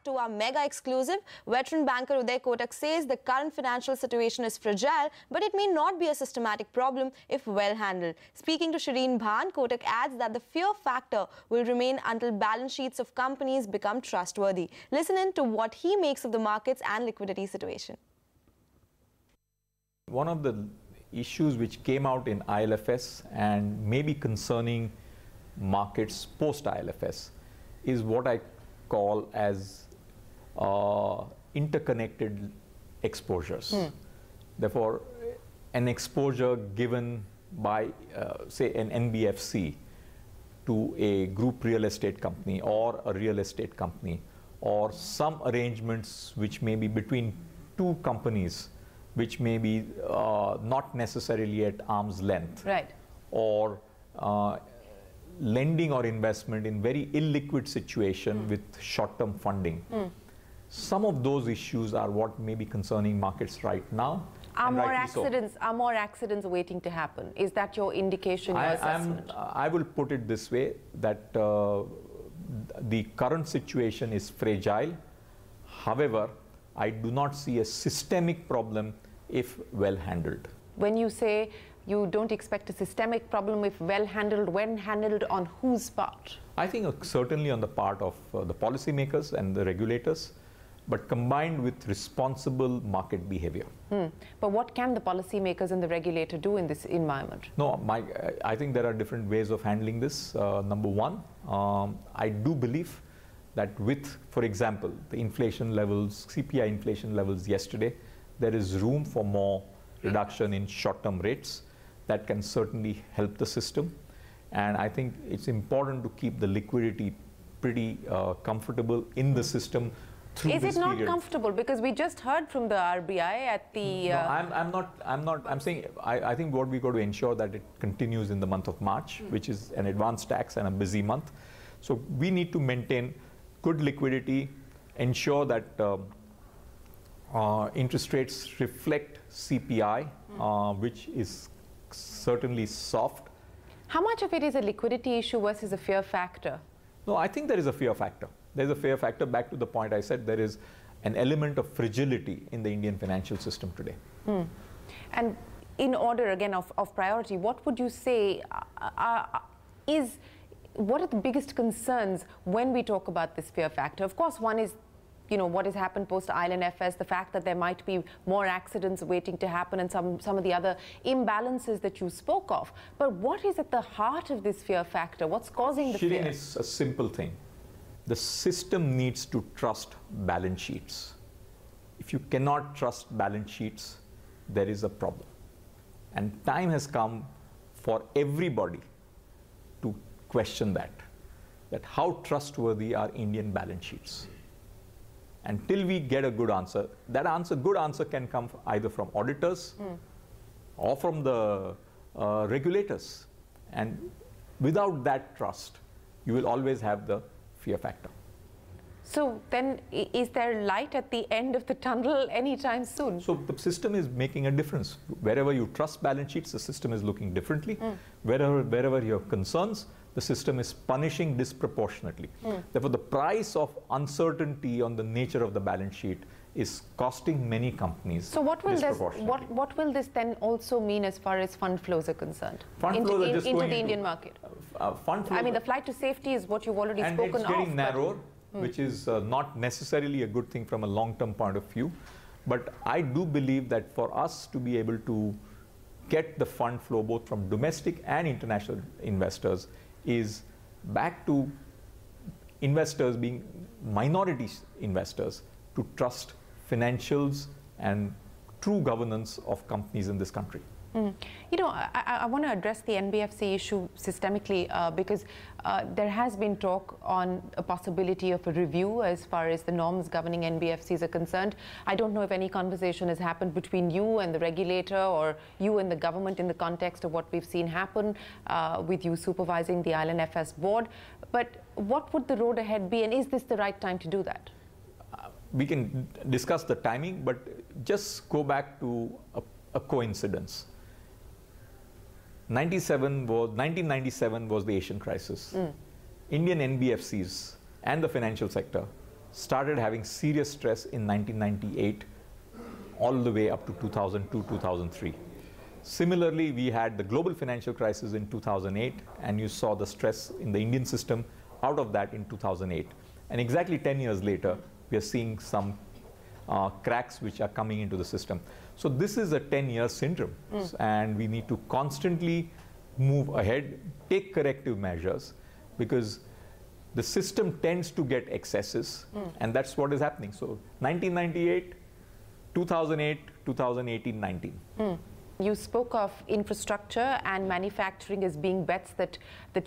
to our mega exclusive. Veteran banker UDAY KOTAK says the current financial situation is fragile, but it may not be a systematic problem if well handled. Speaking to Shireen Bhan, Kotak adds that the fear factor will remain until balance sheets of companies become trustworthy. Listen in to what he makes of the markets and liquidity situation. One of the issues which came out in IL&FS and may be concerning markets post IL&FS is what I call as interconnected exposures. Therefore, an exposure given by, say, an NBFC to a group real estate company or a real estate company, or some arrangements which may be between two companies which may be not necessarily at arm's length, right, or lending or investment in very illiquid situation with short-term funding. Some of those issues are what may be concerning markets right now. Are more accidents waiting to happen? Is that your indication, your assessment? I will put it this way, that the current situation is fragile. However, I do not see a systemic problem if well handled. When you say you don't expect a systemic problem if well handled, when handled, on whose part? I think certainly on the part of the policymakers and the regulators, but combined with responsible market behavior. But what can the policymakers and the regulator do in this environment? No, I think there are different ways of handling this. Number one, I do believe that with, for example, the inflation levels, CPI inflation levels yesterday, there is room for more reduction in short-term rates. That can certainly help the system. And I think it's important to keep the liquidity pretty comfortable in the system through this period. Is it not comfortable? Because we just heard from the RBI at the... No, I'm saying, I think what we got to ensure that it continues in the month of March, which is an advanced tax and a busy month. So we need to maintain good liquidity, ensure that interest rates reflect CPI, which is certainly soft. How much of it is a liquidity issue versus a fear factor? No, I think there is a fear factor. There's a fear factor. Back to the point I said, there is an element of fragility in the Indian financial system today. And in order, again, of priority, what would you say what are the biggest concerns when we talk about this fear factor? Of course, one is, you know, what has happened post IL&FS, the fact that there might be more accidents waiting to happen, and some of the other imbalances that you spoke of. But what is at the heart of this fear factor? What's causing the fear? Shireen, it's a simple thing. The system needs to trust balance sheets. If you cannot trust balance sheets, there is a problem. And time has come for everybody to question that how trustworthy are Indian balance sheets. Until we get a good answer, good answer can come either from auditors or from the regulators. And without that trust, you will always have the fear factor. So then, is there light at the end of the tunnel anytime soon? So the system is making a difference. Wherever you trust balance sheets, the system is looking differently. Wherever you have concerns, the system is punishing disproportionately. Therefore, the price of uncertainty on the nature of the balance sheet is costing many companies. So what will this then also mean as far as fund flows are concerned into the Indian market? I mean, the flight to safety is what you've already spoken of. And it's getting narrower, which is not necessarily a good thing from a long-term point of view. But I do believe that for us to be able to get the fund flow both from domestic and international investors is back to investors being minority investors to trust financials and true governance of companies in this country. You know, I want to address the NBFC issue systemically because there has been talk on a possibility of a review as far as the norms governing NBFCs are concerned. I don't know if any conversation has happened between you and the regulator or you and the government in the context of what we've seen happen with you supervising the IL&FS board. But what would the road ahead be, and is this the right time to do that? We can discuss the timing, but just go back to a coincidence. 1997 was the Asian crisis. Indian NBFCs and the financial sector started having serious stress in 1998 all the way up to 2002, 2003. Similarly, we had the global financial crisis in 2008, and you saw the stress in the Indian system out of that in 2008. And exactly 10 years later, we are seeing some cracks which are coming into the system. So this is a 10-year syndrome, and we need to constantly move ahead, take corrective measures, because the system tends to get excesses, and that's what is happening. So 1998, 2008, 2018, 19. You spoke of infrastructure and manufacturing as being bets that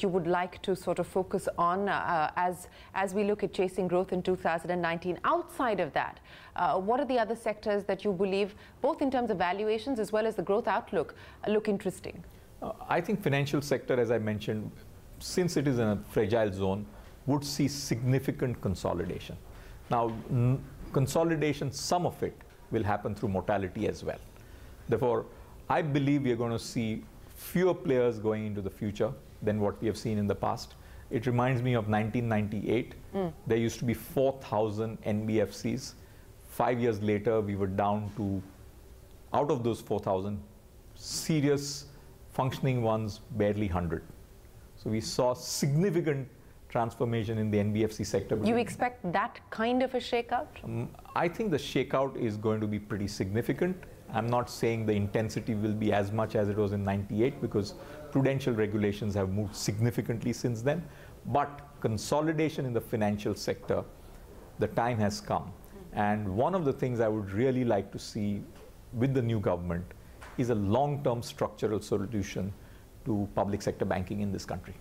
you would like to sort of focus on as we look at chasing growth in 2019. Outside of that, what are the other sectors that you believe, both in terms of valuations as well as the growth outlook, look interesting? I think financial sector, as I mentioned, since it is in a fragile zone, would see significant consolidation. Now, consolidation, some of it will happen through mortality as well. Therefore, I believe we are going to see fewer players going into the future than what we have seen in the past. It reminds me of 1998. There used to be 4,000 NBFCs. 5 years later, we were down to, out of those 4,000, serious functioning ones, barely 100. So we saw significant transformation in the NBFC sector. You expect that kind of a shakeout? I think the shakeout is going to be pretty significant. I'm not saying the intensity will be as much as it was in 98, because prudential regulations have moved significantly since then. But consolidation in the financial sector, the time has come. And one of the things I would really like to see with the new government is a long-term structural solution to public sector banking in this country.